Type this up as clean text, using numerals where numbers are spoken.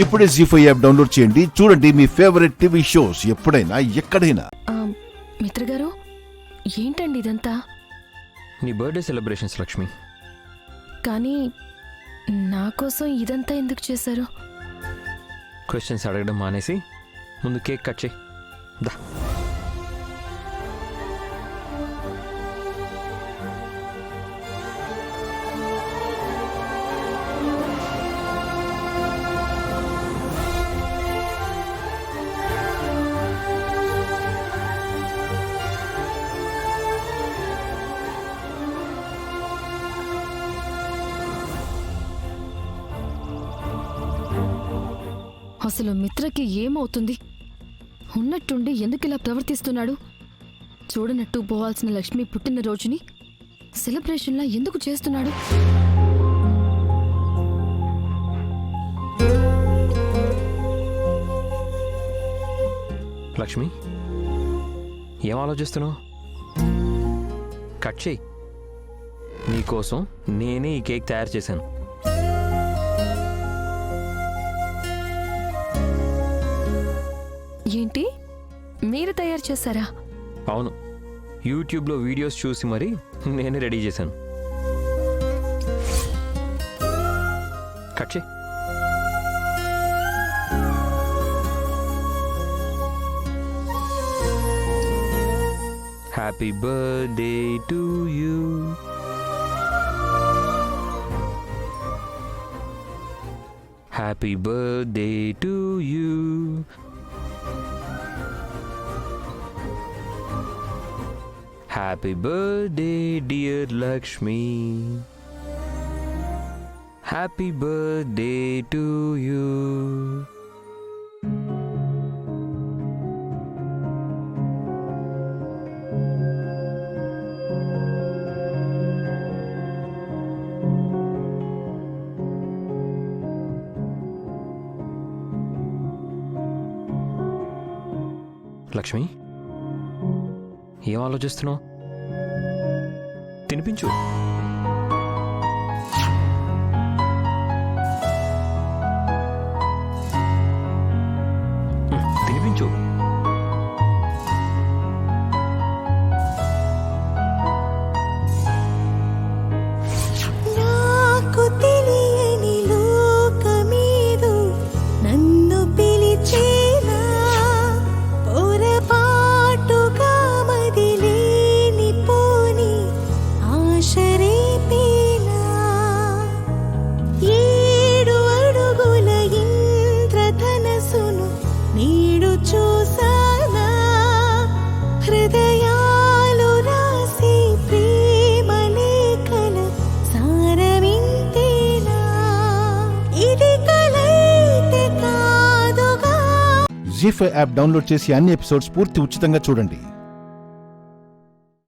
ఇప్పుడే జీ5 app download చేయండి. చూడండి మీ ఫేవరెట్ టీవీ షోస్ ఎప్పుడైనా ఎక్కడైనా. మిత్ర గారు, ఏంటండి ఇదంతా? నీ బర్త్డే సెలబ్రేషన్స్ లక్ష్మి. కానీ నా కోసం ఇదంతా ఎందుకు చేశారు? క్వశ్చన్స్ అడగడం మానేసి ముందు కేక్ కట్ చేయి. దా. అసలు మిత్రకి ఏమవుతుంది? ఉన్నట్టుండి ఎందుకు ఇలా ప్రవర్తిస్తున్నాడు? చూడనట్టు పోవాల్సిన లక్ష్మి పుట్టినరోజుని సెలబ్రేషన్లా ఎందుకు చేస్తున్నాడు? లక్ష్మి, ఏం ఆలోచిస్తున్నావు? కట్ చేయి. నీకోసం నేనే ఈ కేక్ తయారు చేశాను. ఏంటి, మీరు తయారు చేశారా? అవును, యూట్యూబ్లో వీడియోస్ చూసి మరీ నేనే రెడీ చేశాను. కట్ చేయి. Happy birthday to you. Happy birthday to you. Happy birthday, dear Lakshmi. Happy birthday to you. Lakshmi, ఏం ఆలోచిస్తున్నావు? తినిపించు. తినిపించు. నాకు తెలియని లోకమేదో నన్ను పిలిచేనా, పొరపాటుగా మదిలేని పోని ఆశరేపేనా. 7 అడుగుల ఇంద్రధనసును నీడు చూసానా, హృదయాలు రాసి ప్రేమ లేఖల సారమింతేనా. ఇది కలైతే కాదుగా. జీ5 యాప్ డౌన్లోడ్ చేసి అన్ని ఎపిసోడ్స్ పూర్తి ఉచితంగా చూడండి.